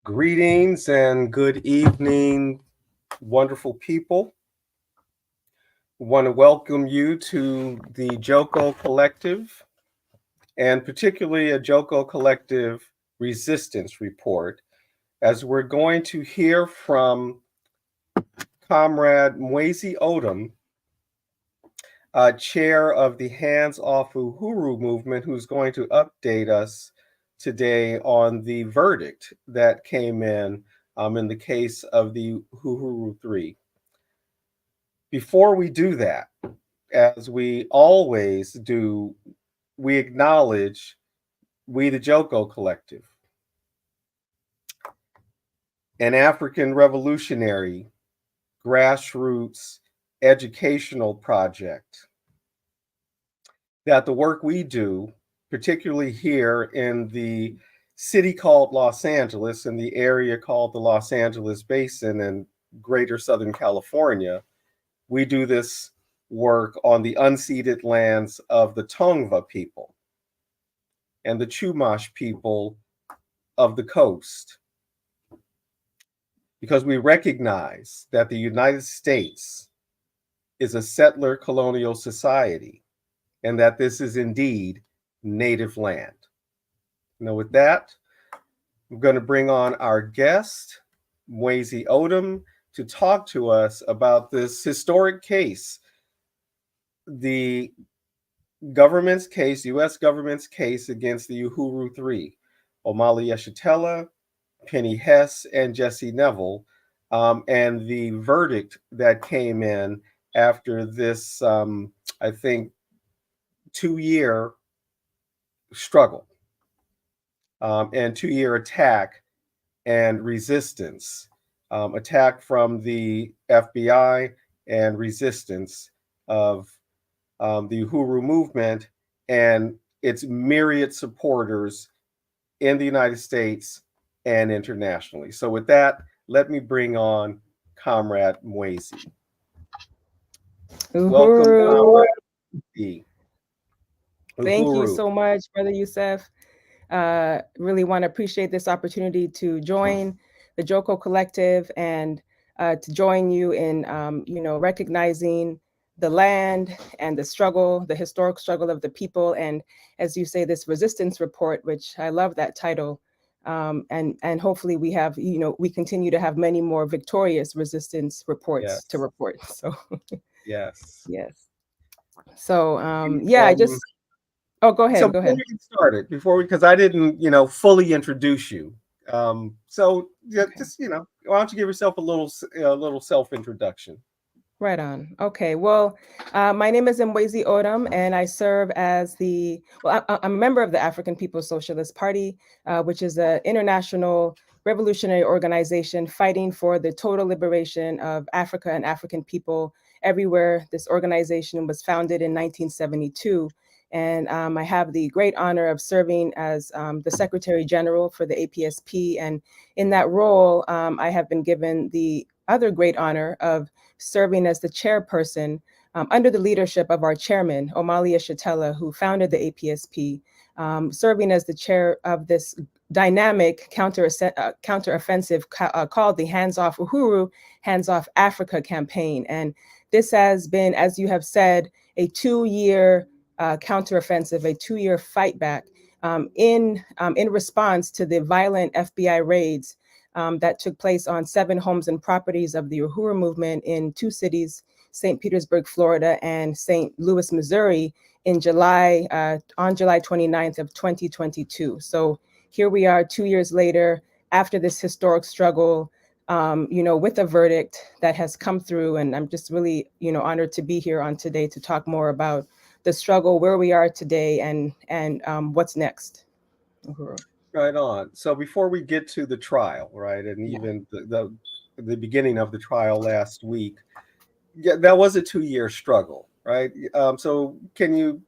Greetings and good evening, wonderful people. Want to welcome you to the Joko Collective, and particularly a Joko Collective Resistance Report, as we're going to hear from Comrade Mwezi Odom, chair of the Hands Off Uhuru movement, who's going to update us today on the verdict that came in the case of the Uhuru 3. Before we do that, as we always do, we acknowledge we, the Joko Collective, an African revolutionary grassroots educational project, that the work we do, particularly here in the city called Los Angeles and the area called the Los Angeles Basin and greater Southern California, we do this work on the unceded lands of the Tongva people and the Chumash people of the coast, because we recognize that the United States is a settler colonial society and that this is indeed native land. Now, with that, I'm going to bring on our guest, Mwezi Odom, to talk to us about this historic case, the government's case, U.S. government's case against the Uhuru Three, Omali Yeshitela, Penny Hess, and Jesse Neville, and the verdict that came in after this, I think, 2-year struggle and 2-year attack and resistance, attack from the FBI and resistance of the Uhuru movement and its myriad supporters in the United States and internationally. So with that, let me bring on Comrade Mwezi. Welcome, Uhuru. Comrade. Thank you so much, Brother Youssef. Really want to appreciate this opportunity to join the Joko Collective and to join you in, recognizing the land and the struggle, the historic struggle of the people. And as you say, this resistance report, which I love that title. And hopefully we have, we continue to have many more victorious resistance reports to report. So, yes. So, I just, oh, go ahead. So before we get started, because I didn't, fully introduce you. So just, why don't you give yourself a little self-introduction? Right on. Okay. Well, my name is Mwezi Odom, and I serve as I'm a member of the African People's Socialist Party, which is an international revolutionary organization fighting for the total liberation of Africa and African people everywhere. This organization was founded in 1972. And I have the great honor of serving as the Secretary General for the APSP. And in that role, I have been given the other great honor of serving as the chairperson under the leadership of our chairman, Omali Yeshitela, who founded the APSP, serving as the chair of this dynamic counteroffensive called the Hands Off Uhuru, Hands Off Africa campaign. And this has been, as you have said, a 2-year counteroffensive, a 2-year fight back in response to the violent FBI raids that took place on 7 homes and properties of the Uhuru movement in 2 cities, St. Petersburg, Florida, and St. Louis, Missouri, on July 29th of 2022. So here we are 2 years later, after this historic struggle, with a verdict that has come through. And I'm just really, honored to be here on today to talk more about the struggle, where we are today, and what's next. Uhuru. Right on. So before we get to the trial, right, and even the beginning of the trial last week, that was a 2-year struggle, right? So can you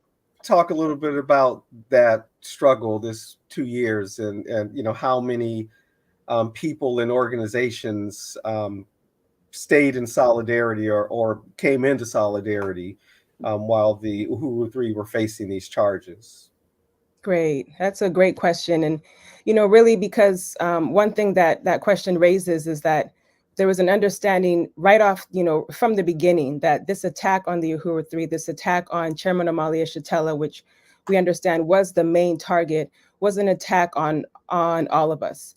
talk a little bit about that struggle, this 2 years, and how many people and organizations stayed in solidarity or came into solidarity while the Uhuru Three were facing these charges? Great. That's a great question. And, really because one thing that that question raises is that there was an understanding right off, from the beginning that this attack on the Uhuru 3, this attack on Chairman Amalia Shatella, which we understand was the main target, was an attack on all of us.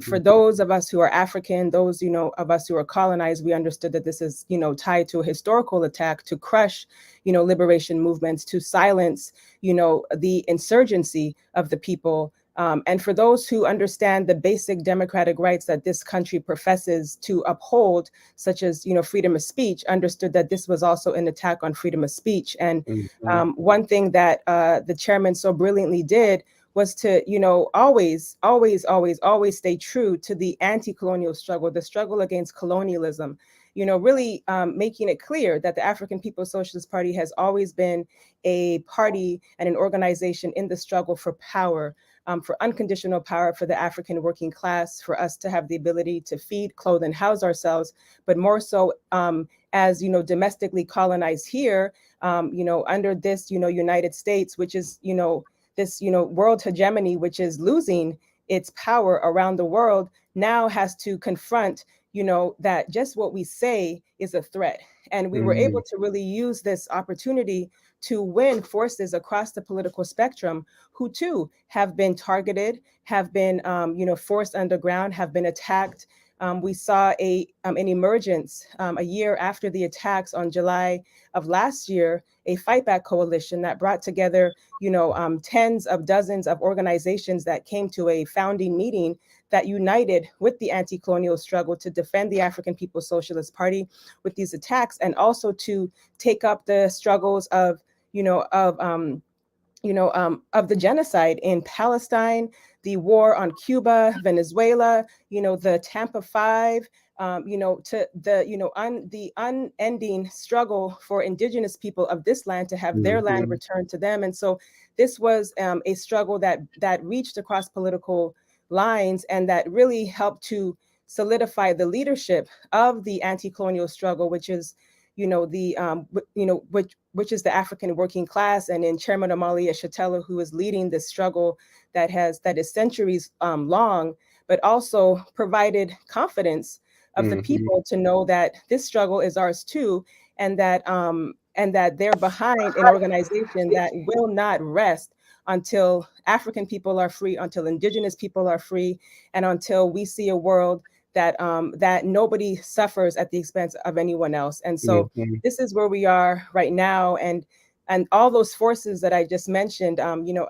For Mhm, those of us who are African, those, of us who are colonized, we understood that this is, tied to a historical attack to crush, liberation movements, to silence the insurgency of the people. And for those who understand the basic democratic rights that this country professes to uphold, such as freedom of speech, understood that this was also an attack on freedom of speech. And mhm, one thing that the chairman so brilliantly did was to always stay true to the anti-colonial struggle, the struggle against colonialism, really making it clear that the African People's Socialist Party has always been a party and an organization in the struggle for power, for unconditional power for the African working class, for us to have the ability to feed, clothe, and house ourselves, but more so as domestically colonized here, under this United States, which is this world hegemony, which is losing its power around the world, now has to confront that just what we say is a threat. And we were able mhm, to really use this opportunity to win forces across the political spectrum who too have been targeted, have been forced underground, have been attacked. We saw an emergence a year after the attacks on July of last year, a fight back coalition that brought together tens of dozens of organizations that came to a founding meeting that united with the anti-colonial struggle to defend the African People's Socialist Party with these attacks, and also to take up the struggles of you know of um, of the genocide in Palestine, the war on Cuba, Venezuela, the Tampa Five, to the the unending struggle for indigenous people of this land to have their land mhm, returned to them. And so this was a struggle that reached across political lines and that really helped to solidify the leadership of the anti-colonial struggle, which is the which is the African working class, and in Chairman Amalia Shatella, who is leading this struggle that is centuries long, but also provided confidence of the mhm, people to know that this struggle is ours too, and that they're behind an organization that will not rest until African people are free, until indigenous people are free, and until we see a world that nobody suffers at the expense of anyone else. And so mhm, this is where we are right now, and all those forces that I just mentioned,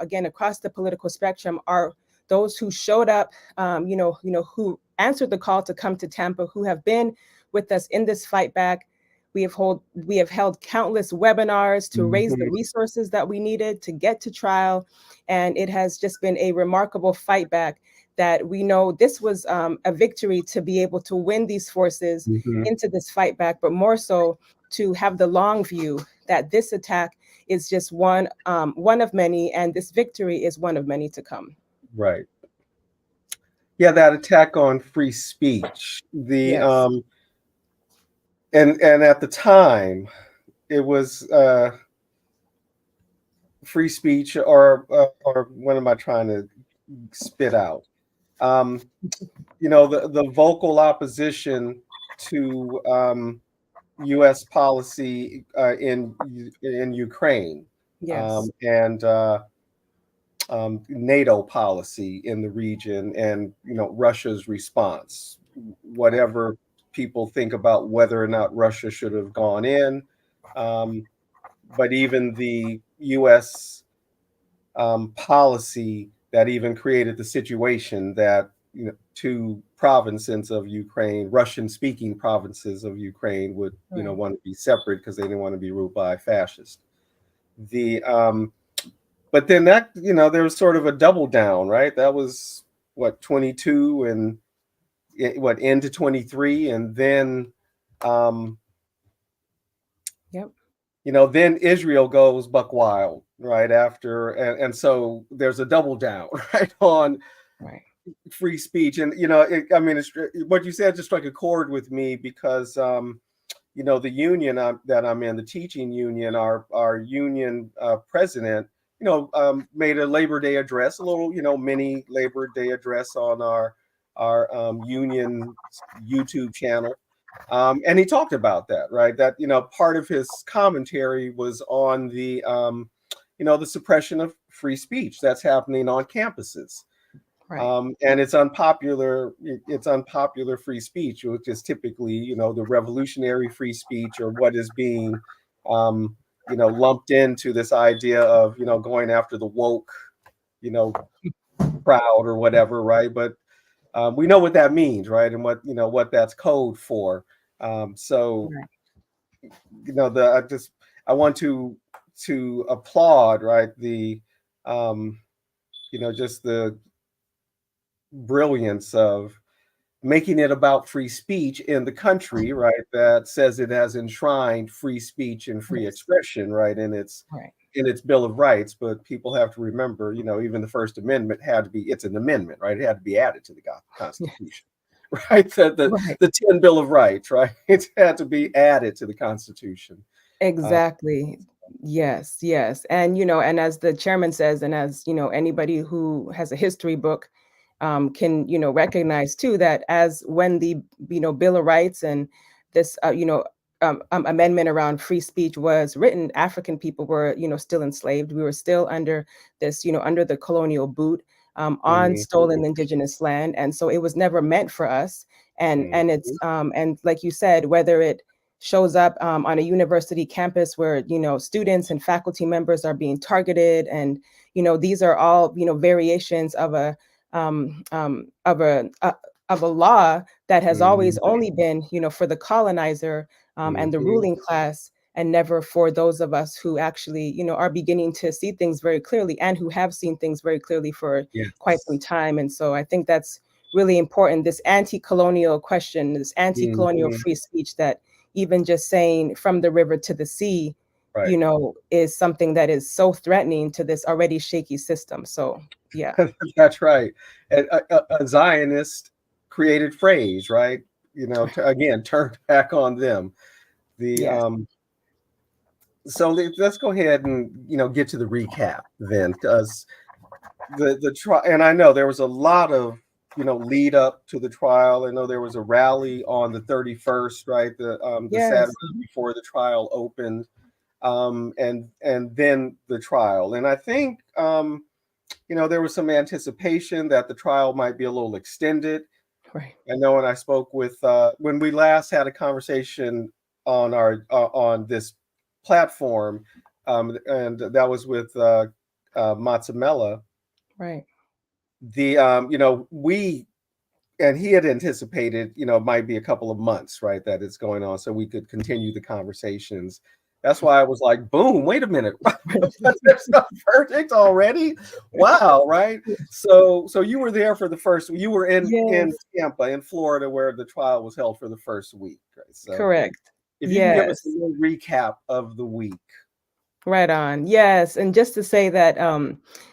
again across the political spectrum, are those who showed up, who answered the call to come to Tampa, who have been with us in this fight back. We have held countless webinars to raise the mhm, resources that we needed to get to trial, and it has just been a remarkable fight back that we know this was a victory to be able to win these forces mhm. into this fight back, but more so to have the long view that this attack is just one of many, and this victory is one of many to come. Right. Yeah, that attack on free speech. The Yes. and at the time it was free speech or what am I trying to spit out? Um, the vocal opposition to U.S. policy in Ukraine, Yes. and NATO policy in the region, and Russia's response. Whatever people think about whether or not Russia should have gone in, um, but even the U.S. Policy that even created the situation that two provinces of Ukraine, Russian-speaking provinces of Ukraine, would Right. want to be separate because they didn't want to be ruled by fascists. The But then that there was sort of a double down, right? That was what, 22, and what, into 23, and then um, Yep. then Israel goes buck wild right after, and so there's a double down right on Right. free speech. And I mean, what you said just struck a chord with me because the union that I'm in, the teaching union, our union president made a Labor Day address, a little, mini Labor Day address on our union YouTube channel. And he talked about that, right? That, part of his commentary was on the suppression of free speech that's happening on campuses. Right. And it's unpopular free speech, which is typically, the revolutionary free speech, or what is being, lumped into this idea of, going after the woke, you know, crowd or whatever, right? But we know what that means, right? And what that's code for. So, Right. I want to applaud, right, the just the brilliance of making it about free speech in the country, right? That says it has enshrined free speech and free Yes. expression, right, in its Right. Bill of Rights. But people have to remember, even the First Amendment it's an amendment, right? It had to be added to the Yes. Constitution, right? The Right. the 10 Bill of Rights, right? It had to be added to the Constitution. Uh, Exactly. Yes, yes. And and as the chairman says, and as anybody who has a history book can recognize too, that as when the Bill of Rights and this amendment around free speech was written, African people were still enslaved. We were still under this under the colonial boot, on mhm, stolen indigenous land, and so it was never meant for us. And it's mhm, and like you said, whether it shows up on a university campus where students and faculty members are being targeted, and these are all variations of a um, um, of a uh, of a law that has always mhm, only been for the colonizer and the mhm. ruling class, and never for those of us who actually are beginning to see things very clearly, and who have seen things very clearly for quite some Yes. time. And so I think that's really important, this anti-colonial question, this anti-colonial Mhm. free speech, that even just saying from the river to the sea, Right. is something that is so threatening to this already shaky system. So, yeah. That's right. A Zionist created phrase, right? Again, turned back on them. The Yes. So let's go ahead and get to the recap then, because the trial, and I know there was a lot of lead up to the trial. I know there was a rally on the 31st, right? The Saturday Yes. before the trial opened, and then the trial. And I think there was some anticipation that the trial might be a little extended. Right. I know when I spoke with when we last had a conversation on this platform, and that was with Mazzamella. Right. The we and he had anticipated it might be a couple of months, right, that it's going on, so we could continue the conversations. That's why I was like, boom, wait a minute. There's a verdict already. Wow, right? So you were there for the first, you were in Yes. Tampa, in Florida, where the trial was held for the first week, right? So Correct. if you can give us a Yes. little recap of the week. Right on. Yes. And just to say that,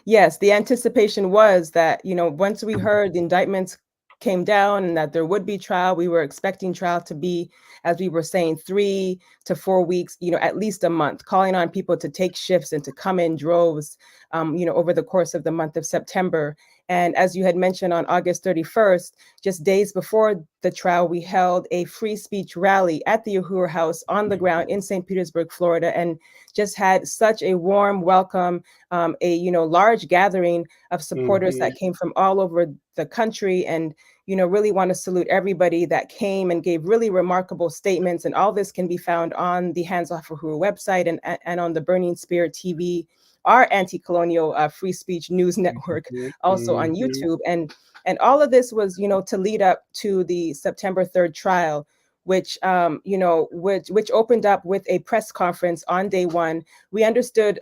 yes, the anticipation was that, once we heard the indictments came down and that there would be trial, we were expecting trial to be, as we were saying, 3 to 4 weeks, at least a month, calling on people to take shifts and to come in droves, over the course of the month of September. And as you had mentioned, on August 31st, just days before the trial, we held a free speech rally at the Uhuru House on the ground in St. Petersburg, Florida, and just had such a warm welcome, a large gathering of supporters Hmm. that came from all over the country. And really want to salute everybody that came and gave really remarkable statements. And all this can be found on the Hands Off Uhuru website, and on the Burning Spirit TV, our anti-colonial free speech news network, also on Hmm. YouTube. And all of this was to lead up to the September 3rd trial, which which opened up with a press conference on day one. We understood,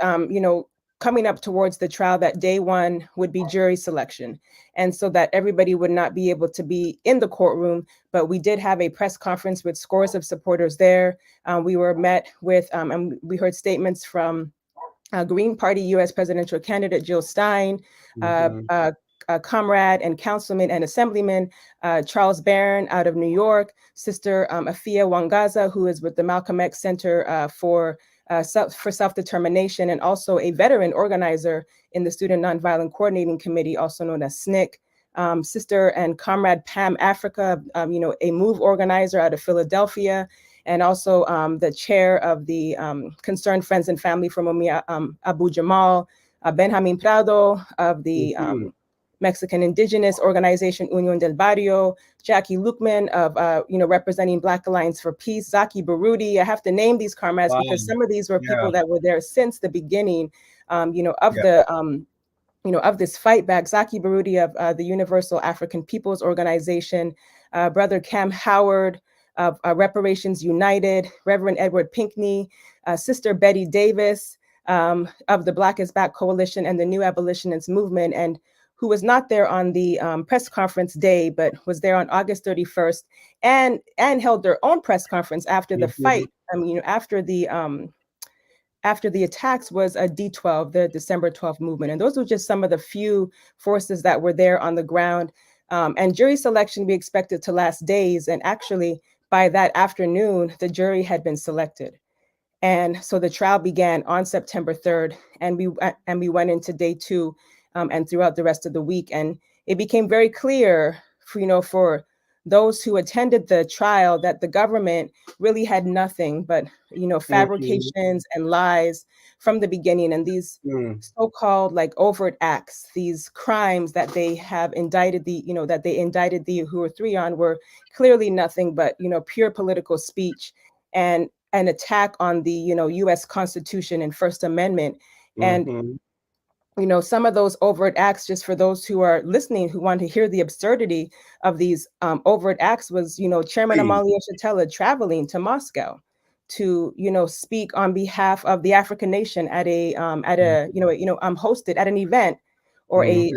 coming up towards the trial, that day one would be jury selection, and so that everybody would not be able to be in the courtroom. But we did have a press conference with scores of supporters there. We were met with, and we heard statements from Green Party U.S. presidential candidate Jill Stein, uh, Hmm. uh, comrade and councilman and assemblyman Charles Barron out of New York, Sister Afia Wangaza, who is with the Malcolm X Center for for self-determination, and also a veteran organizer in the Student Nonviolent Coordinating Committee, also known as SNCC. Sister and comrade Pam Africa, a MOVE organizer out of Philadelphia, and also the chair of the Concerned Friends and Family from Abu Jamal, Benjamin Prado of the Mexican Indigenous Organization Unión del Barrio, Jackie Lukman of, representing Black Alliance for Peace, Zaki Baruti. I have to name these comrades because some of these were people that were there since the beginning, of this fight back. Zaki Baruti of the Universal African Peoples Organization, Brother Cam Howard of Reparations United, Reverend Edward Pinkney, Sister Betty Davis of the Black is Back Coalition and the New Abolitionist Movement, and who was not there on the press conference day, but was there on August 31st and held their own press conference after the fight. After the attacks was a D12, the December 12th movement. And those were just some of the few forces that were there on the ground. And jury selection we expected to last days. And actually, by that afternoon, the jury had been selected. And so the trial began on September 3rd, and we went into day 2 and throughout the rest of the week. And it became very clear, for those who attended the trial, that the government really had nothing but, fabrications and lies from the beginning. And these so-called overt acts, these crimes that they have indicted the Uhuru 3 on were clearly nothing but, pure political speech and an attack on the, U.S. Constitution and First Amendment. And some of those overt acts, just for those who are listening, who want to hear the absurdity of these overt acts, was, Chairman Amalia Shatella traveling to Moscow to, speak on behalf of the African nation at hosted at an event or a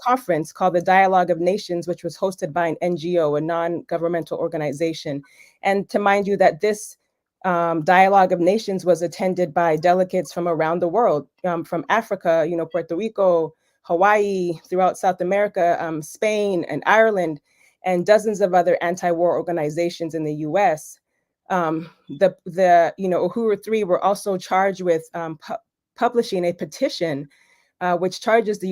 conference called the Dialogue of Nations, which was hosted by an NGO, a non-governmental organization. And to mind you that this Dialogue of Nations was attended by delegates from around the world, from Africa, Puerto Rico, Hawaii, throughout South America, Spain and Ireland, and dozens of other anti-war organizations in the U.S. The Uhuru 3 were also charged with publishing a petition which charged the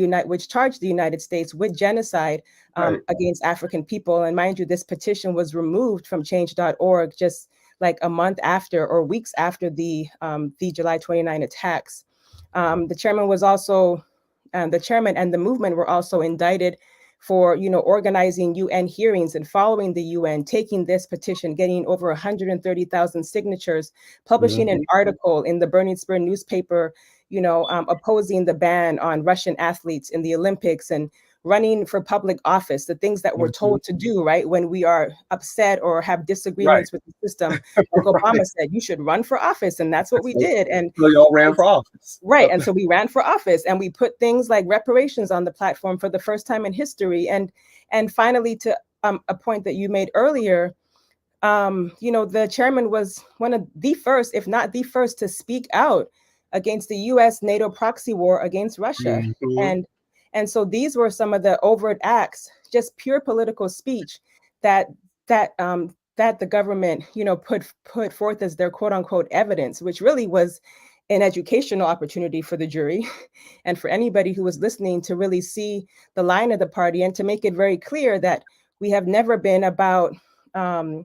United States with genocide against African people. And mind you, this petition was removed from change.org just like a month after or weeks after the July 29 attacks. The chairman and the movement were also indicted for, organizing UN hearings and following the UN, taking this petition, getting over 130,000 signatures, publishing an article in the Burning Spear newspaper, opposing the ban on Russian athletes in the Olympics, and running for public office, the things that we're told to do, right? When we are upset or have disagreements with the system, like Obama said, you should run for office. And that's what we did. And so y'all ran for office. Right. And so we ran for office, and we put things like reparations on the platform for the first time in history. And finally, to a point that you made earlier, the chairman was one of the first, if not the first, to speak out against the US NATO proxy war against Russia. And so these were some of the overt acts, just pure political speech that the government, put forth as their quote unquote evidence, which really was an educational opportunity for the jury and for anybody who was listening to really see the line of the party and to make it very clear that we have never been about under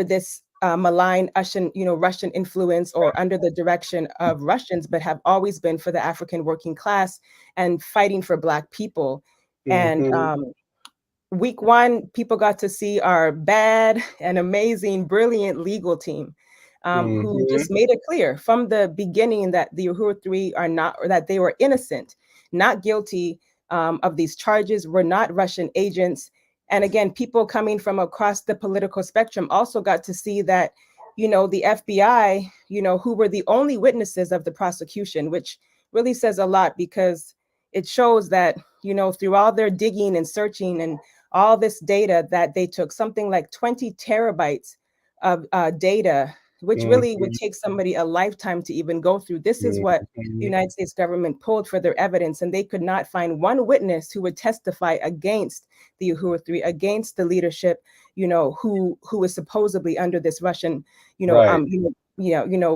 this malign Russian influence or under the direction of Russians, but have always been for the African working class and fighting for Black people. And week 1, people got to see our bad and amazing, brilliant legal team who just made it clear from the beginning that the Uhuru 3 are not, or that they were innocent, not guilty of these charges, were not Russian agents. And again, people coming from across the political spectrum also got to see that, the FBI, who were the only witnesses of the prosecution, which really says a lot because it shows that, through all their digging and searching and all this data that they took, something like 20 terabytes of data, which really would take somebody a lifetime to even go through. This is what the United States government pulled for their evidence, and they could not find one witness who would testify against the Uhuru 3, against the leadership, who was supposedly under this Russian,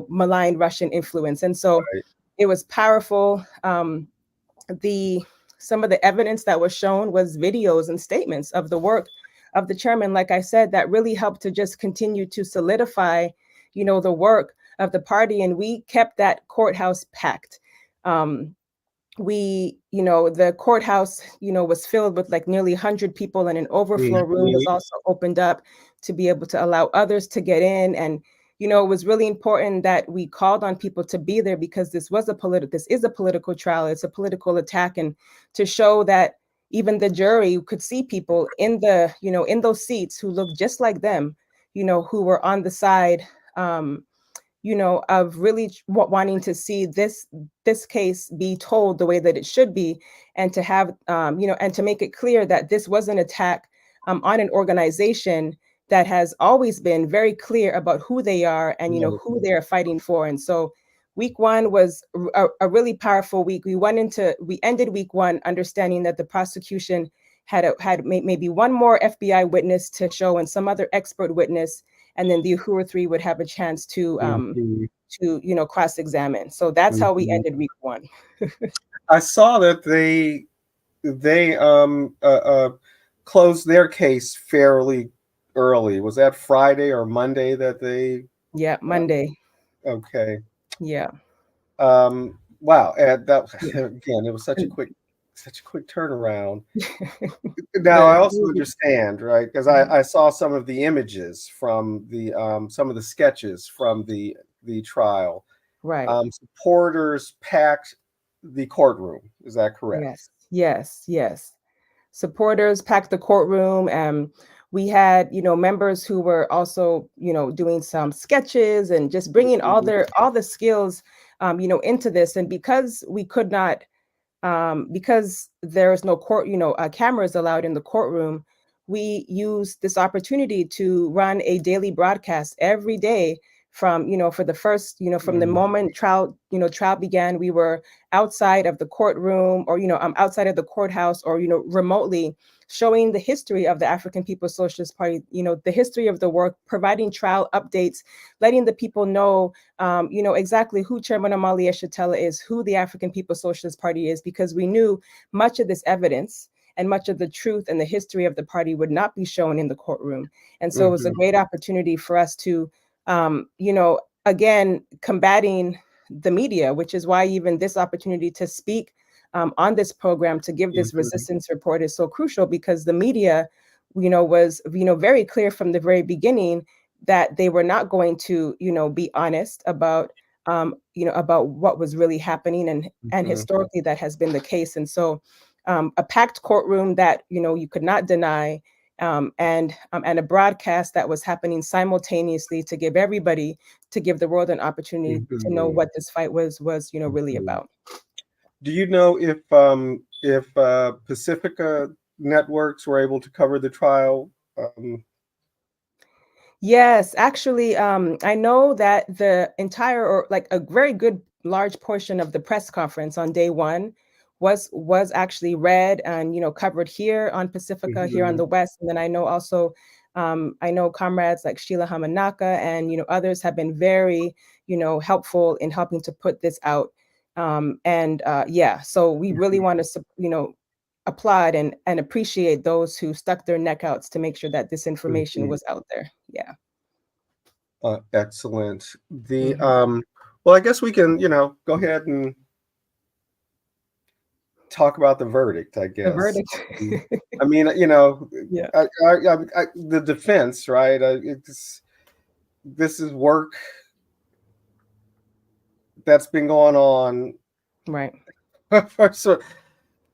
malign Russian influence. And so Right. it was powerful. The Some of the evidence that was shown was videos and statements of the work of the chairman, like I said, that really helped to just continue to solidify, the work of the party. And we kept that courthouse packed. Um, the courthouse, was filled with like nearly 100 people, and an overflow room was Mhm. also opened up to be able to allow others to get in. And it was really important that we called on people to be there, because this is a political trial. It's a political attack. And to show that even the jury could see people in in those seats who looked just like them, who were on the side, of really wanting to see this case be told the way that it should be, and to have, and to make it clear that this was an attack on an organization that has always been very clear about who they are and Right. who they are fighting for. And so week one was a really powerful week. We ended week one understanding that the prosecution had maybe one more FBI witness to show and some other expert witness, and then the Uhuru three would have a chance Mhm. to cross-examine. So that's how we Mhm. ended week one. I saw that they closed their case fairly early. Was that Friday or Monday that they? Yeah, Uh, Monday. okay. Yeah, Wow. And that yeah. again, it was And such a quick turnaround. Now I the also understand, right? Because I saw some of the images from the some of the sketches from the trial. right. Supporters packed the courtroom. Is that correct? Yes, yes, yes. Supporters packed the courtroom, and we had, members who were also, doing some sketches and just bringing Mhm. all the skills, into this. And because we could not, because there is no cameras allowed in the courtroom, we used this opportunity to run a daily broadcast every day from, for the first, from the Mm, moment trial began. We were outside of the courtroom, or, outside of the courthouse, or, remotely showing the history of the African People's Socialist Party, the history of the work, providing trial updates, letting the people know, exactly who Chairman Amalia Shatella is, who the African People's Socialist Party is, because we knew much of this evidence and much of the truth and the history of the party would not be shown in the courtroom. And so it was a mhm, great opportunity for us to, again, combating the media, which is why even this opportunity to speak on this program, to give this mhm, resistance report, is so crucial, because the media, was, very clear from the very beginning that they were not going to, be honest about, about what was really happening. And mhm, historically, that has been the case. And so, a packed courtroom that, you could not deny, and a broadcast that was happening simultaneously to give everybody, to give the world an opportunity to know mhm, what this fight was, really mhm. about. Do you know if Pacifica networks were able to cover the trial? Yes, actually, I know that the entire, or like a very good large portion of the press conference on day one was actually read and, covered here on Pacifica, here on Mhm, the West. And then I know also, I know comrades like Sheila Hamanaka and, others have been very, helpful in helping to put this out. And Yeah, so we really mhm, want to, applaud and appreciate those who stuck their neck outs to make sure that this information mhm. was out there. Yeah. Excellent. The Mhm. well, I guess we can, go ahead and talk about the verdict, I The guess. verdict. Um, I mean, Yeah. the defense, right? This is work that's been going on. Right. So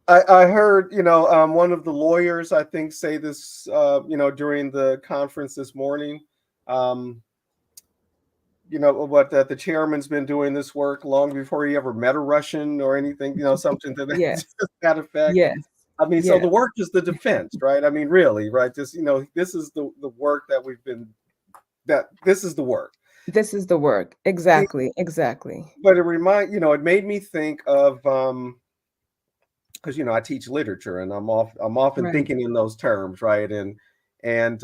I heard, one of the lawyers, I think, say this, during the conference this morning. Um, what, that the chairman's been doing this work long before he ever met a Russian or anything, something to that, Yes. that effect. Yes. I mean, so Yes. the work is the defense, right? I mean, really, right? Just, this is the work that this is the work. This is the work. Exactly. Exactly. But it made me think of, because I teach literature, and I'm often Right. thinking in those terms, right? And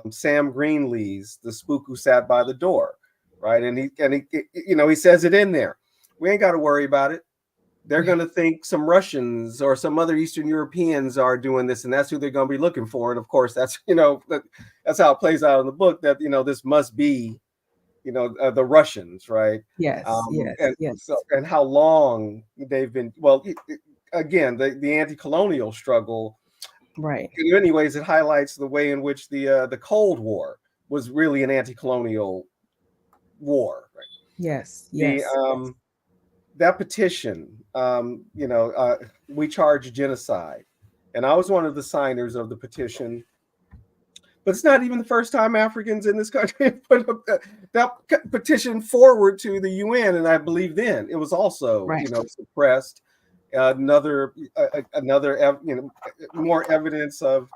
Sam Greenlee's The Spook Who Sat by the Door. right? And he says it in there. We ain't got to worry about it. They're Yeah. going to think some Russians or some other Eastern Europeans are doing this, and that's who they're going to be looking for. And of course, that's how it plays out in the book. That this must be the Russians, right? Yes. Yes. And so Yes. and how long they've been. Well, again, the anti-colonial struggle. Right. In many ways, it highlights the way in which the Cold War was really an anti-colonial war. Right? Yes. The Yes. Yes. that petition, we charge genocide, and I was one of the signers of the petition. But it's not even the first time Africans in this country put that petition forward to the UN, and I believe then it was also, Right. suppressed. Another, more evidence of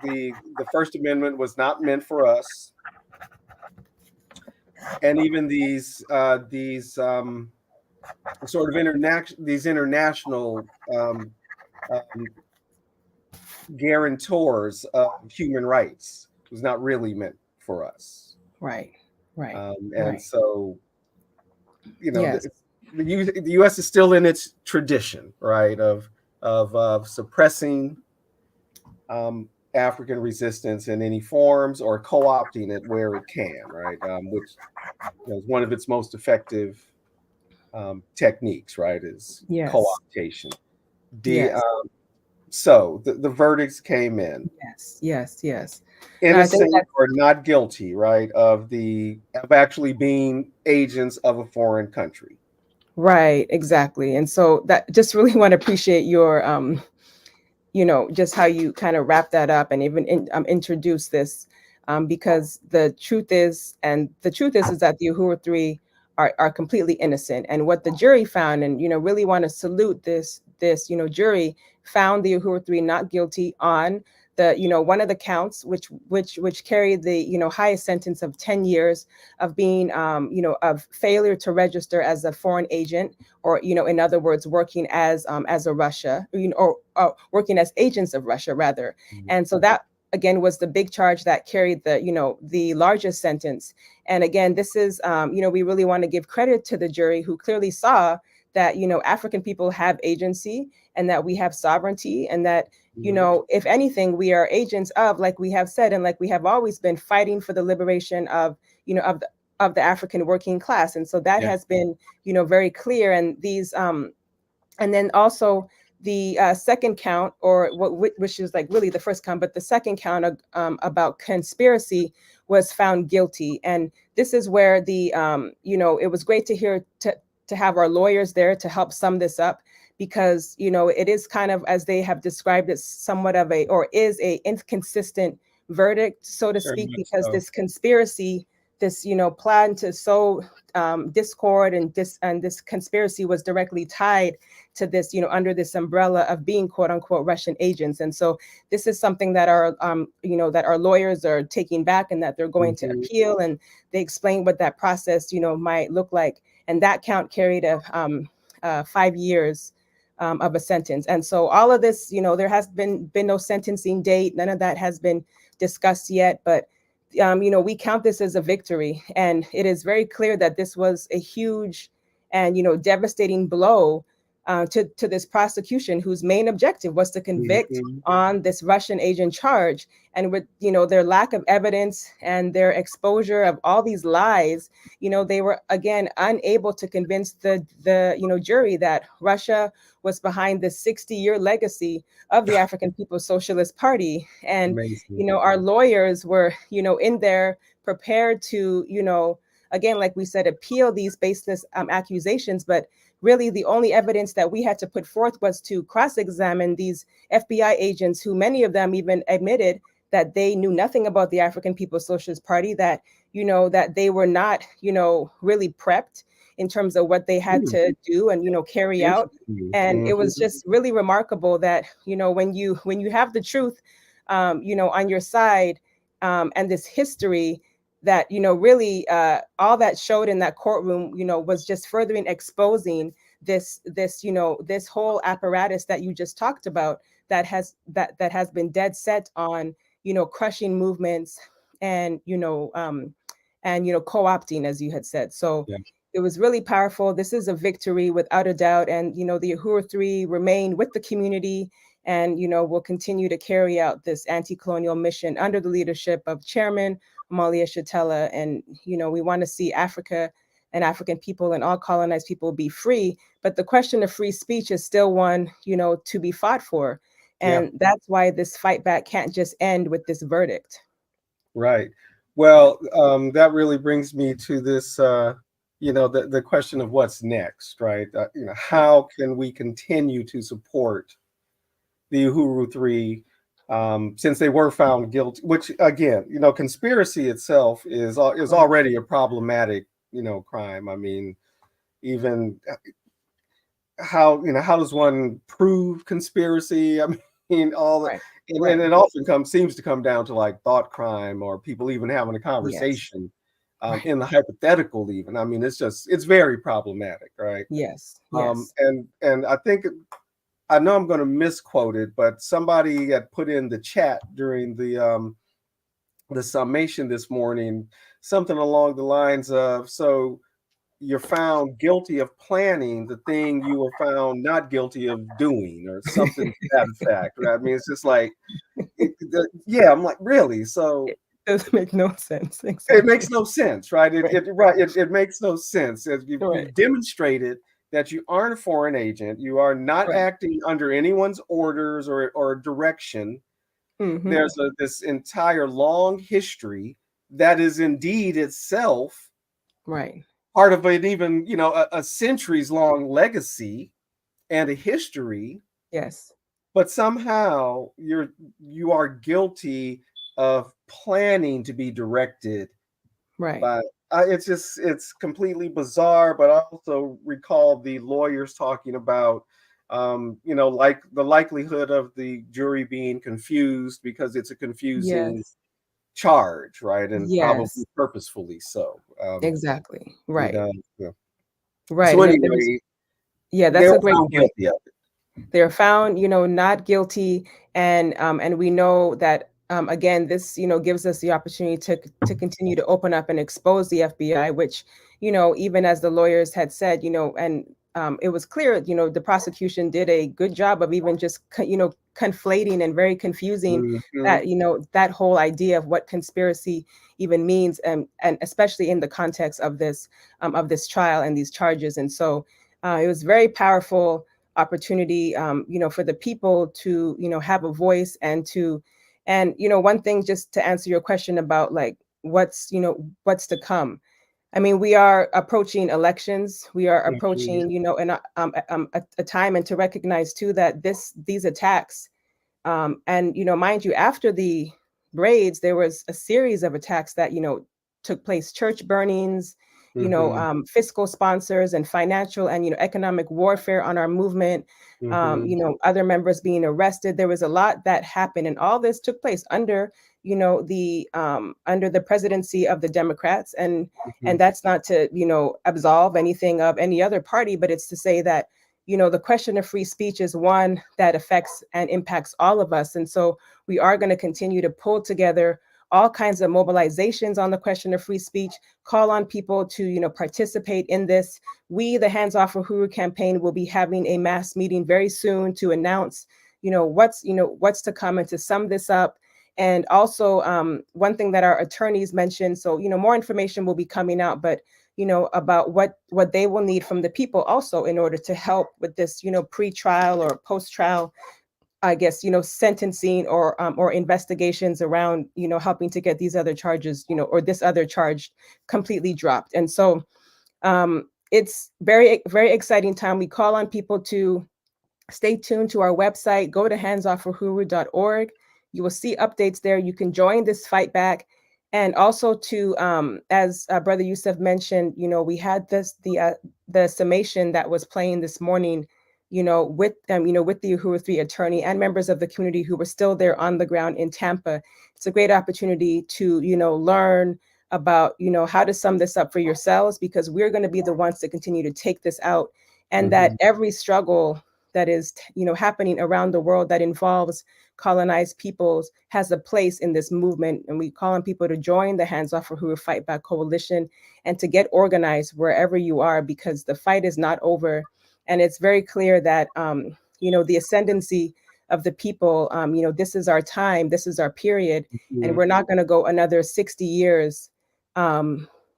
the First Amendment was not meant for us, and even these sort of international um, um, guarantors of human rights was not really meant for us. Right. Right. And Right. so, Yes. the U.S. is still in its tradition, right, of suppressing African resistance in any forms or co-opting it where it can, right, which is one of its most effective techniques, right, is Yes. co-optation. The Yes. So the verdicts came in. Yes. Yes. Yes. No, I think Innocent that's or not guilty, right, of actually being agents of a foreign country. right. Exactly. And so that just really want to appreciate your just how you kind of wrap that up and even introduce this, because the truth is that the Uhuru Three are completely innocent, and what the jury found, and really want to salute this jury found the Uhuru Three not guilty on the one of the counts, which carried the highest sentence of 10 years of being of failure to register as a foreign agent, or in other words, working as a Russia, or working as agents of Russia rather. Mhm. And so that again was the big charge that carried the largest sentence. And again, this is we really want to give credit to the jury, who clearly saw that African people have agency, and that we have sovereignty, and that Mhm. if anything, we are agents of, like we have said, and like we have always been, fighting for the liberation of the African working class. And so that Yeah. has been very clear. And these and then also the second count, or which is like really the first count, but the second count about conspiracy was found guilty. And this is where the it was great to hear to have our lawyers there to help sum this up, because it is kind of, as they have described it, somewhat of a, or is a inconsistent verdict, so to Very speak, much because so. this conspiracy, this plan to sow discord, and this conspiracy was directly tied to this, under this umbrella of being quote unquote Russian agents. And so this is something that that our lawyers are taking back, and that they're going to Mhm. appeal. And they explain what that process, might look like. And that count carried a 5 years of a sentence. And so all of this, there has been no sentencing date. None of that has been discussed yet. But we count this as a victory, and it is very clear that this was a huge and devastating blow to this prosecution, whose main objective was to convict Mhm. on this Russian agent charge. And with their lack of evidence and their exposure of all these lies, they were again unable to convince the jury that Russia was behind this 60-year legacy of the African People's Socialist Party. And Amazing. our lawyers were in there prepared to again, like we said, appeal these baseless accusations. But really, the only evidence that we had to put forth was to cross-examine these FBI agents, who many of them even admitted that they knew nothing about the African People's Socialist Party, that that they were not really prepped in terms of what they had Mm. to do and carry out. Interesting. And it was Mhm. just really remarkable that when you have the truth on your side, and this history, that really all that showed in that courtroom was just furthering exposing this whole apparatus that you just talked about, that has been dead set on crushing movements, and and, co-opting, as you had said. So Yeah. it was really powerful. This is a victory without a doubt. And, the Uhuru Three remain with the community and, will continue to carry out this anti-colonial mission under the leadership of Chairman Amalia Shatella. And, we want to see Africa and African people and all colonized people be free. But the question of free speech is still one, to be fought for. Yeah. And that's why this fight back can't just end with this verdict. Right. Well, that really brings me to this, the question of what's next, right? How can we continue to support the Uhuru Three, since they were found guilty? Which, again, conspiracy itself is Right. already a problematic, crime. I mean, even how does one prove conspiracy? I mean, all the Right. and Right. it often seems to come down to like thought crime or people even having a Yes. conversation, Right. in the hypothetical even. I mean, it's very problematic, right? Yes. Yes. And I think, I know I'm going to misquote it, but somebody had put in the chat during the summation this morning something along the lines of, so you're found guilty of planning the thing you were found not guilty of doing, or something to that effect. Right? I mean, it's just like, yeah, I'm like, really? So It doesn't make no sense. it makes Exactly. no sense, right? Right. It makes no sense. As Right. you've demonstrated that you aren't a foreign agent, you are not Right. acting under anyone's orders or direction. Mm-hmm. There's this entire long history that is indeed itself Right. part of an even, a centuries long legacy and a history, Yes. but somehow you are guilty of planning to be directed Right. by, it's completely bizarre. But I also recall the lawyers talking about, like the likelihood of the jury being confused because it's a confusing Yes. charge, right? And probably Yes. purposefully so. Exactly. And Right. yeah. Right. So And it was, anyway, yeah, they that's were a great found point. guilty of it. They're found, not guilty, and we know that, again, this, gives us the opportunity to continue to open up and expose the FBI, which, even as the lawyers had said, and it was clear, the prosecution did a good job of even just conflating and very confusing Mhm. that, that whole idea of what conspiracy even means, and especially in the context of this trial and these charges. And so it was very powerful opportunity, for the people to, have a voice and one thing, just to answer your question about like what's to come. I mean, we are approaching elections. We are Mhm. approaching, a time, and to recognize too that these attacks, and mind you, after the raids, there was a series of attacks that took place: church burnings, Mhm. fiscal sponsors, and financial and economic warfare on our movement. Mhm. Other members being arrested. There was a lot that happened, and all this took place under under the presidency of the Democrats. And Mhm. that's not to absolve anything of any other party, but it's to say that the question of free speech is one that affects and impacts all of us. And so we are going to continue to pull together all kinds of mobilizations on the question of free speech, call on people to, participate in this. We, the Hands Off Uhuru campaign, will be having a mass meeting very soon to announce, what's to come and to sum this up. And also, one thing that our attorneys mentioned, so, more information will be coming out, but about what they will need from the people also in order to help with this, pre-trial or post-trial, I guess, sentencing or investigations around, helping to get these other charges, or this other charge completely dropped. And so it's very, very exciting time. We call on people to stay tuned to our website. Go to handsoffuhuru.org. You will see updates there. You can join this fight back. And also to, as Brother Yusuf mentioned, we had the summation that was playing this morning, with the Uhuru Three attorney and members of the community who were still there on the ground in Tampa. It's a great opportunity to, learn about, how to sum this up for yourselves, because we're going to be the ones to continue to take this out, and that Mhm. every struggle that is, happening around the world that involves colonized peoples has a place in this movement. And we call on people to join the Hands Off Uhuru Fight Back Coalition and to get organized wherever you are, because the fight is not over. And it's very clear that, the ascendancy of the people, this is our time, this is our period, and Mhm. we're not going to go another 60 years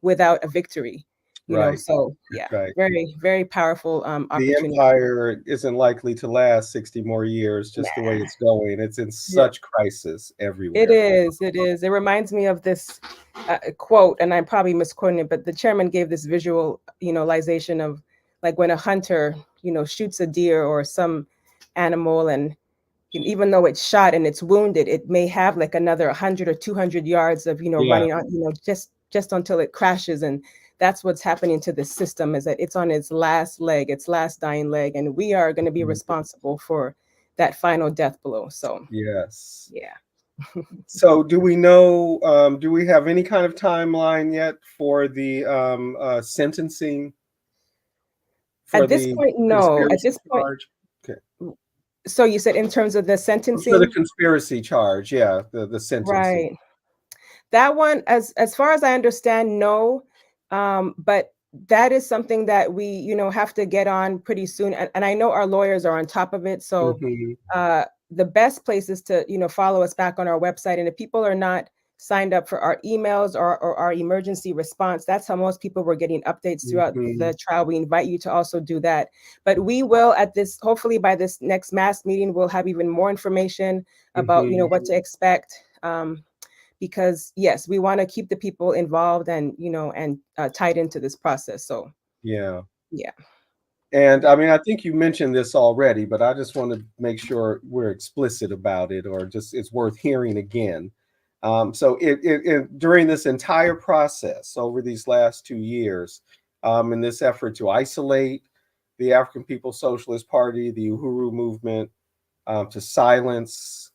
without a victory. Right. So That's yeah, right. very, very powerful The opportunity. empire isn't likely to last 60 more years, just the way Nah. it's going. It's in Yeah. such crisis It everywhere. is. It is. It reminds me of this quote, and I'm probably misquoting it, but the chairman gave this visualization of like when a hunter, shoots a deer or some animal, and even though it's shot and it's wounded, it may have like another 100 or 200 yards of, Yeah. running on, just until it crashes. And that's what's happening to the system, is that it's on its last leg, its last dying leg, and we are going to be Mhm. responsible for that final death blow. So Yes. yeah. So do we know, do we have any kind of timeline yet for the sentencing for At this the point, no. At conspiracy this point, charge? Okay. so you said in terms of the For the sentencing, conspiracy charge, yeah, the sentencing. right? That one, as far as I understand, no. But that is something that we, have to get on pretty soon. And I know our lawyers are on top of it. So Mhm. the best place is to, follow us back on our website. And if people are not signed up for our emails or our emergency response, that's how most people were getting updates throughout Mhm. the trial. We invite you to also do that. But we will, at this, hopefully by this next mass meeting, we'll have even more information about, Mhm. what to expect. Because yes, we want to keep the people involved and, tied into this process. So Yeah. yeah. And I mean, I think you mentioned this already, but I just want to make sure we're explicit about it, or just it's worth hearing again. So, during this entire process over these last 2 years, in this effort to isolate the African People's Socialist Party, the Uhuru movement, to silence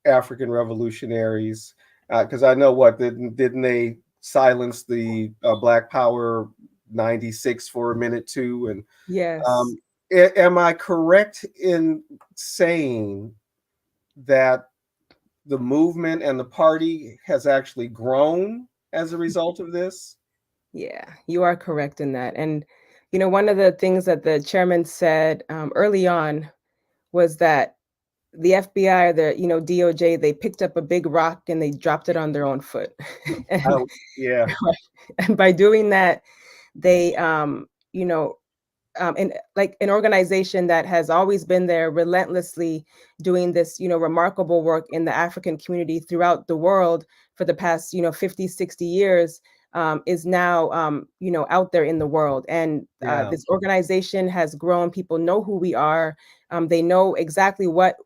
African revolutionaries, because I know what didn't they silence the Black Power 96 for a minute too, and Yes. um, am I correct in saying that the movement and the party has actually grown as a result of this? Yeah, you are correct in that. And, one of the things that the chairman said early on was that the FBI or the, DOJ, they picked up a big rock and they dropped it on their own foot. and, Oh, yeah, and by doing that, they, and like an organization that has always been there relentlessly doing this, remarkable work in the African community throughout the world for the past, 50, 60 years, is now, out there in the world. And yeah, this organization has grown. People know who we are. They know exactly what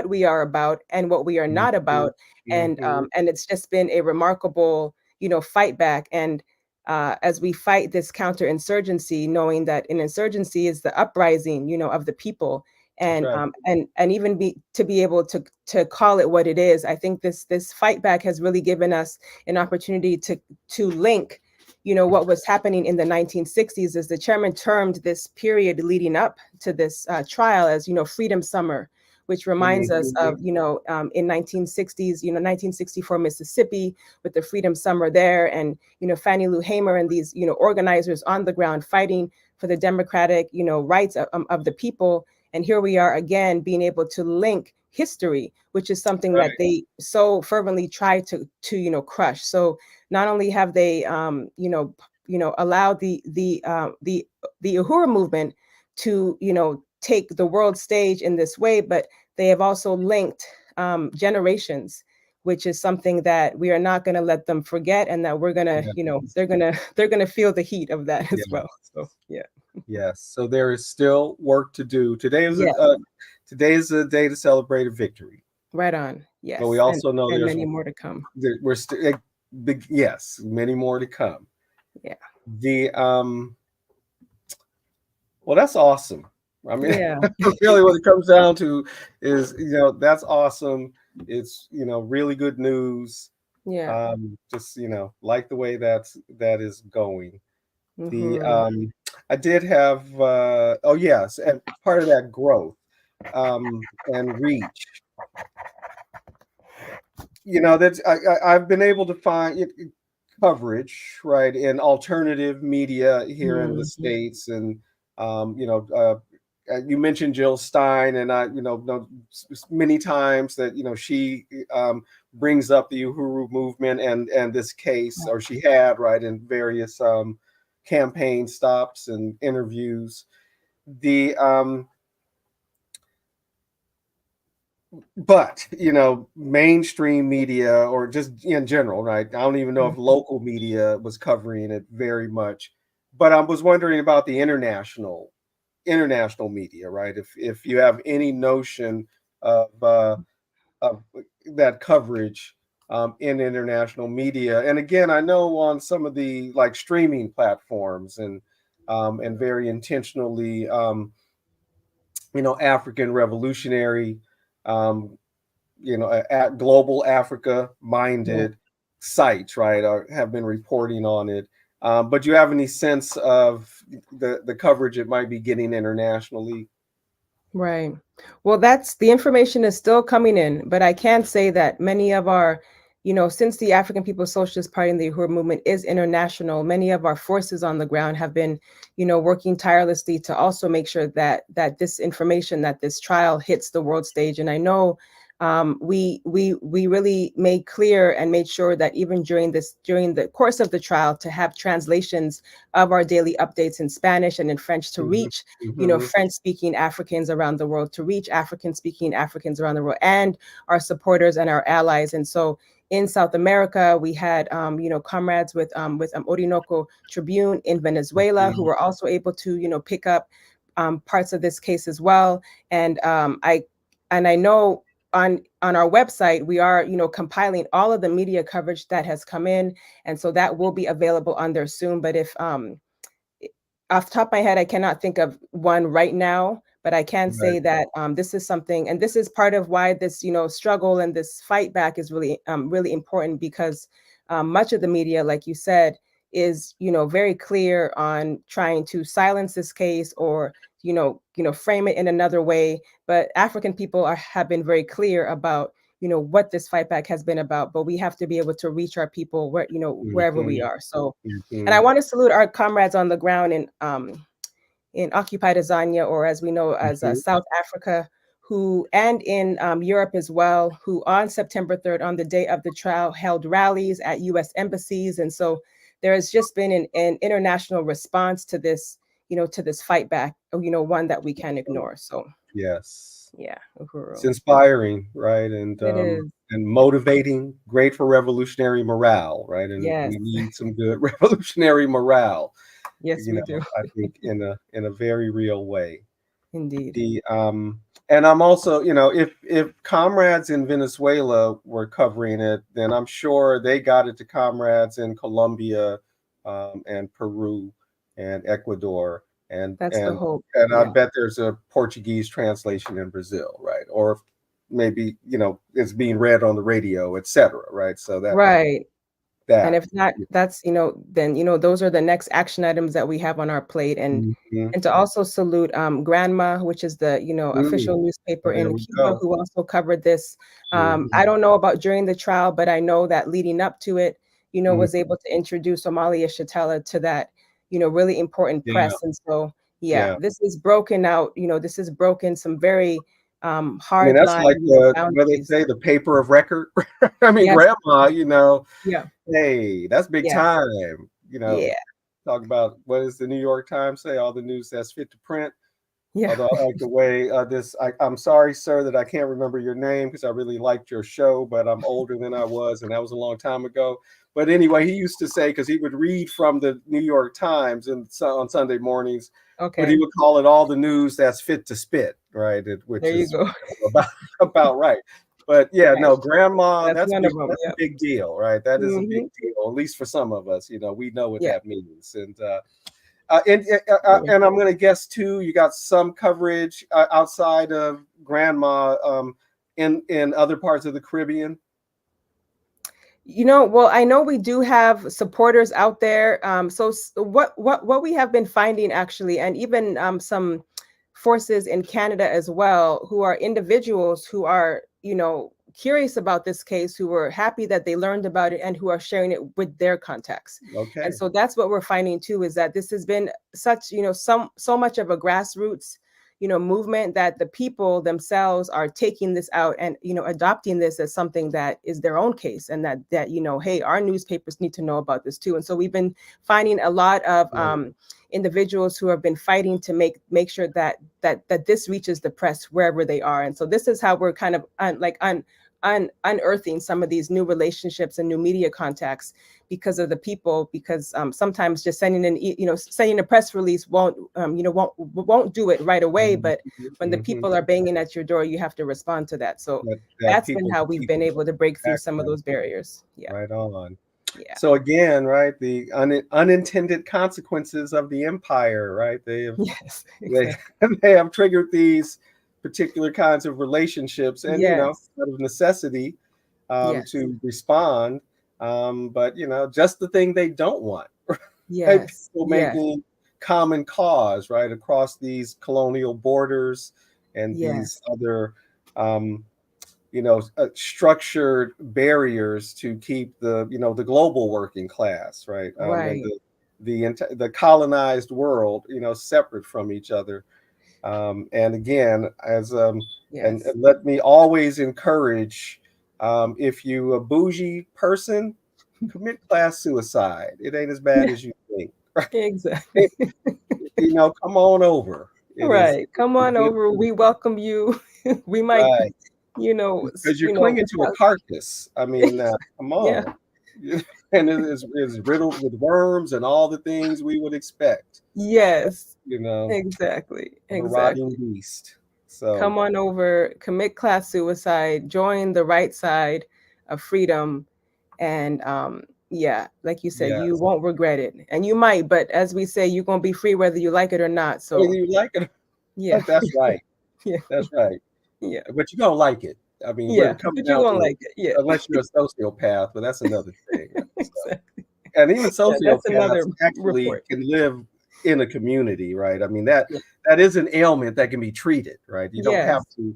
we are about and what we are not mhm, about. mhm, And it's just been a remarkable, fight back. And as we fight this counterinsurgency, knowing that an insurgency is the uprising, of the people, that's and right. even be able to call it what it is. I think this fight back has really given us an opportunity to link, what was happening in the 1960s, as the chairman termed this period leading up to this trial as, Freedom Summer, which reminds us Mhm, of, in 1960s, 1964 Mississippi, with the Freedom Summer there, and Fannie Lou Hamer and these organizers on the ground fighting for the democratic rights of the people. And here we are again being able to link history, which is something that right, they so fervently try to crush. So not only have they allowed the Uhuru movement to take the world stage in this way, but they have also linked generations, which is something that we are not going to let them forget, and that we're gonna, yeah, they're gonna feel the heat of that as yeah. well. So yeah, Yes, so there is still work to do. yeah, Today is a day to celebrate a victory, right on. but we Yes, also know and many more to come. we're still big. Yes, many more to come. Yeah, The Well, that's awesome. I mean, yeah, really, what it comes down to is, that's awesome. It's, really good news. yeah. Just, like the way that is going. The Hmm. I did have, oh yes, and part of that growth and reach. That's I've been able to find coverage, right, in alternative media here in the Mhm. States, and you mentioned Jill Stein, and I, know many times that she brings up the Uhuru movement and this case, or she had, right, in various campaign stops and interviews. The But mainstream media, or just in general, right? I don't even know if Mhm. local media was covering it very much, but I was wondering about the international media, right? If you have any notion of that coverage in international media, and again, I know on some of the like streaming platforms and very intentionally, African revolutionary, um, at global Africa Yeah. minded sites, right, have been reporting on it. But do you have any sense of the coverage it might be getting internationally? Right. Well, that's the information is still coming in, but I can say that many of our, since the African People's Socialist Party and the Uhuru movement is international, many of our forces on the ground have been, working tirelessly to also make sure that this information, that this trial hits the world stage. And I know we really made clear and made sure that even during the course of the trial, to have translations of our daily updates in Spanish and in French to Hmm. reach Hmm. French speaking Africans around the world, to reach African speaking Africans around the world, and our supporters and our allies. And so in South America, we had, comrades with Orinoco Tribune in Venezuela, who were also able to, pick up parts of this case as well. And I know on our website we are, compiling all of the media coverage that has come in, and so that will be available on there soon. But if off the top of my head, I cannot think of one right now, but I can Right. say that this is something, and this is part of why this, struggle and this fight back is really, really important, because much of the media, like you said, is, very clear on trying to silence this case, or frame it in another way. But African people have been very clear about, what this fight back has been about. But we have to be able to reach our people where, wherever we Hmm. are. So, and I Hmm. want to salute our comrades on the ground in occupied Azania, or as we know as Hmm. South Africa, who, and in Europe as well, who on September 3rd, on the day of the trial, held rallies at U.S. embassies. And so there has just been an international response to this, to this fight back, one that we can't ignore. So Yes. yeah, It's Uhuru. inspiring, right? And It is. motivating, great for revolutionary morale, right? And Yes. we need some good revolutionary morale, Yes, we do. I think in a very real way. Indeed. The And I'm also, if comrades in Venezuela were covering it, then I'm sure they got it to comrades in Colombia, and Peru and Ecuador, and That's the and hope. and I Yeah. bet there's a Portuguese translation in Brazil, right? Or maybe it's being read on the radio, etc. Right? So Right. And that. if not, that's, then, those are the next action items that we have on our plate. Mhm. And to also salute Granma, which is the, Mm. official newspaper There in we Cuba, go. who also covered this. I Mhm. don't know about during the trial, but I know that leading up to it, Mhm. was able to introduce Somalia Shatella to that, really important Yeah, press. And so, yeah, yeah. this is broken out, this is broken some very I mean, hard that's line, like what they boundaries. say, the paper of record. I mean, Yes. grandma, Yeah. hey, that's big Yes. time. Yeah. Talk about, what does the New York Times say? All the news that's fit to print. Yeah. Although I like the way I'm sorry, sir, that I can't remember your name, because I really liked your show, but I'm older than I was, and that was a long time ago. But anyway, he used to say, because he would read from the New York Times on Sunday mornings, but he Okay. would call it all the news that's fit to spit, right? Which There you is go. about right. But yeah, Right. no, grandma, That's that's one big. of them. That's a Yep. big deal, right? That is a big Mhm. deal, at least for some of us. We know what Yeah. that means, and I'm going to guess too, you got some coverage outside of grandma, in other parts of the Caribbean. Well, I know we do have supporters out there. What we have been finding actually, and even some forces in Canada as well, who are individuals who are, curious about this case, who were happy that they learned about it, and who are sharing it with their contacts. And Okay. so that's what we're finding too, is that this has been such, so much of a grassroots movement, that the people themselves are taking this out and adopting this as something that is their own case, and that hey, our newspapers need to know about this too. And so we've been finding a lot of Right. individuals who have been fighting to make sure that this reaches the press wherever they are. And so this is how we're kind of unearthing some of these new relationships and new media contacts because of the people. Because sometimes just sending a press release won't do it right away. Mhm, But when the mhm. people are banging at your door, you have to respond to that. So That that's been people how to we've been people able to break through some of background. those barriers. Yeah. Right on. Yeah. So again, right, the unintended consequences of the empire, right? Yes. They Exactly. they have triggered these particular kinds of relationships, and Yes. out of necessity, Yes. to respond. But just the thing they don't want, right? Yes. People Yes. making common cause, right, across these colonial borders and these Yes. other um, structured barriers to keep the global working class, right, and Right. the colonized world, separate from each other. And again, as and Yes. let me always encourage, if you a bougie person, commit class suicide. It ain't as bad Yeah. as you think. Exactly. Come on over. It is Right. Come a on good over. thing, We welcome you. We might, right? Because you're clinging to a carcass. I mean, come yeah. on. And it is riddled with worms and all the things we would expect, Yes. you know, Exactly. of a rotting Exactly. beast. So, Come on over, commit class suicide, join the right side of freedom. And yeah, like you said, you yes. won't regret it. And you might, but as we say, you're gonna be free whether you like it or not. Whether So you like it, yeah. that's right. Yeah. That's right. Yeah. But you're gonna like it. I mean, when Yeah. it comes But you're down gonna to it, like it. Yeah. unless you're a sociopath, but that's another thing. Right? So, Exactly. and even Yeah, that's another sociopaths actually report. can live in a community, right? I mean, that Yeah. that is an ailment that can be treated, right? You don't have Yes. to.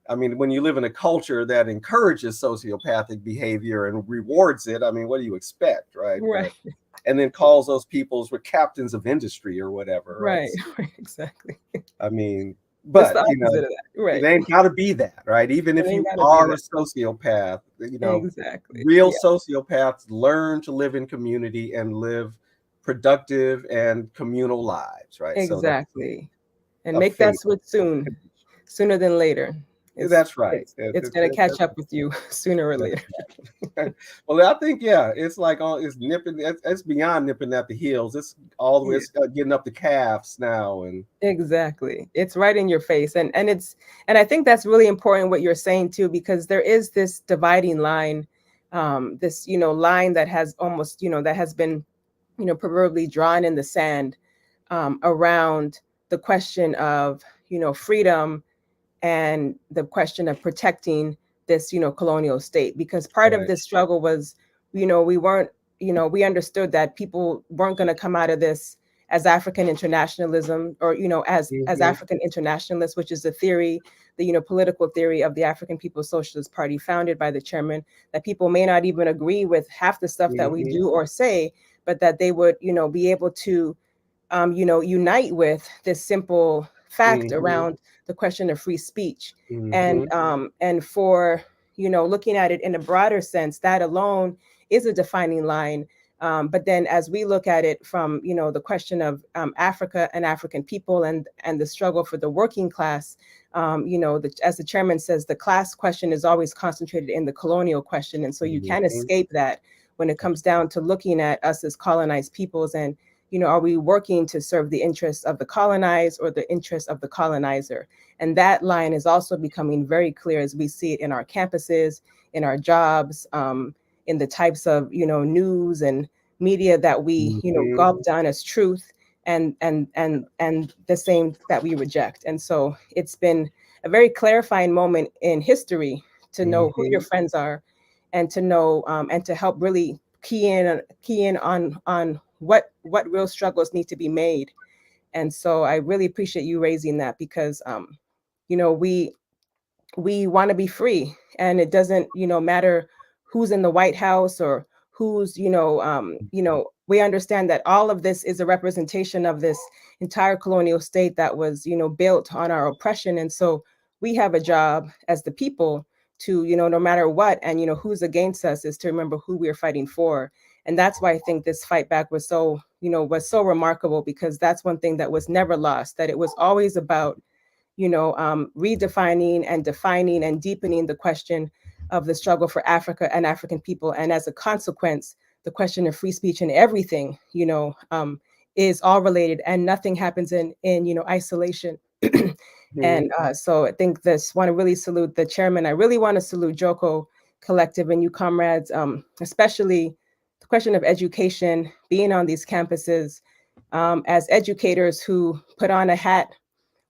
I mean, when you live in a culture that encourages sociopathic behavior and rewards it, I mean, what do you expect, right? Right. But and then calls those peoples were captains of industry or whatever, right? Right. So, Right. Exactly. I mean, It's but the opposite of that. it Right. ain't got to be that, right? Even It if ain't you gotta be are a that. sociopath, Exactly. real Yeah. sociopaths learn to live in community and live productive and communal lives, right? So that's Exactly. And a make that faith. switch soon, sooner than later. It's That's right. it's it's gonna catch up with you sooner or That's later. right. Well, I think yeah, it's like it's nipping. It's beyond nipping at the heels. It's all the way. Yeah. It's getting up the calves now, and Exactly. It's right in your face. And I think that's really important what you're saying too, because there is this dividing line, this, line that has almost, that has been, proverbially drawn in the sand, around the question of, freedom, and the question of protecting this, colonial state. Because part of right. this struggle was, we weren't, we understood that people weren't going to come out of this as African internationalism, or as Hmm. African internationalists, which is the theory, the political theory of the African People's Socialist Party, founded by the chairman. That people may not even agree with half the stuff that we Hmm. do or say, but that they would, be able to unite with this simple fact Hmm. around the question of free speech. Hmm. And for, looking at it in a broader sense, that alone is a defining line. But then as we look at it from, the question of Africa and African people, and the struggle for the working class, as the chairman says, the class question is always concentrated in the colonial question. And so you can't Hmm. escape that when it comes down to looking at us as colonized peoples. And are we working to serve the interests of the colonized or the interests of the colonizer? And that line is also becoming very clear as we see it in our campuses, in our jobs, in the types of news and media that we Hmm. gulp down as truth, and the same that we reject. And so it's been a very clarifying moment in history to know who your Hmm. friends are, and to know and to help really key in on what real struggles need to be made. And so I really appreciate you raising that because you know, we want to be free, and it doesn't, you know, matter who's in the White House or who's, you know, we understand that all of this is a representation of this entire colonial state that was, you know, built on our oppression. And so we have a job as the people to, you know, no matter what, and you know who's against us, is to remember who we're fighting for. And that's why I think this fight back was so, you know, was so remarkable, because that's one thing that was never lost, that it was always about, you know, redefining and defining and deepening the question of the struggle for Africa and African people. And as a consequence, the question of free speech and everything, you know, is all related, and nothing happens in you know, isolation. Mhm. And so I think this, want to really salute the chairman. I really want to salute Joko Collective and you comrades, especially the question of education, being on these campuses, as educators who put on a hat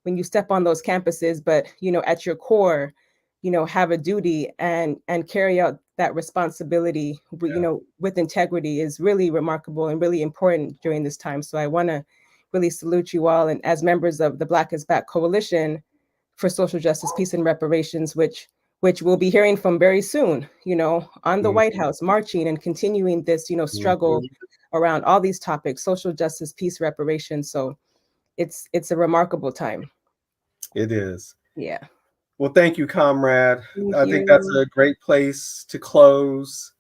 when you step on those campuses, but you know, at your core, you know, have a duty and carry out that responsibility, you Yeah. know, with integrity, is really remarkable and really important during this time. So I want to really salute you all, and as members of the Black is Back Coalition for Social Justice, Peace, and Reparations, which we'll be hearing from very soon, you know, on the White Mhm. House, marching and continuing this, you know, struggle Mhm. around all these topics: social justice, peace, reparations. So it's a remarkable time. It is. Yeah. Well, thank you, comrade. Thank I think that's you. a great place to close.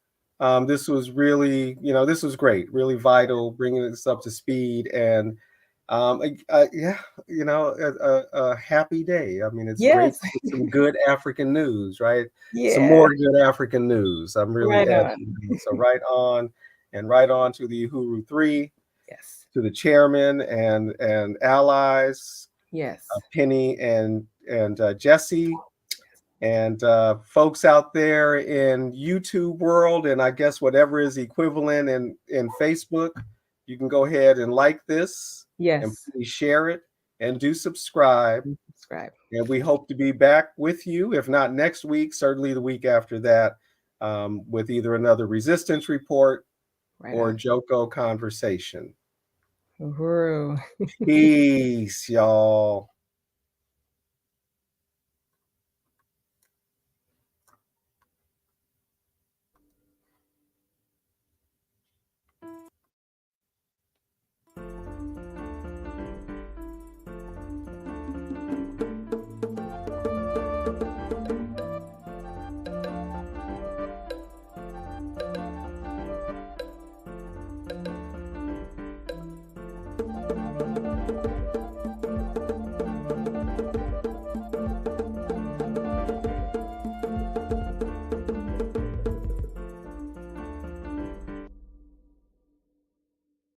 This was really, you know, this was great, really vital, bringing us up to speed. And yeah, you know, a happy day. I mean, it's great Yes. to get some good African news, right? Some Yeah. more good African news. I'm really Right edging on. these. So right on, and right on to the Uhuru 3, Yes. to the chairman and allies, Yes. Penny and Jesse, and folks out there in YouTube world, and I guess whatever is equivalent in Facebook. You can go ahead and like this, and Yes. please share it, and do subscribe. Subscribe. And we hope to be back with you, if not next week, certainly the week after that, with either another resistance report Right or on. Joko conversation. Uhuru. Peace, y'all.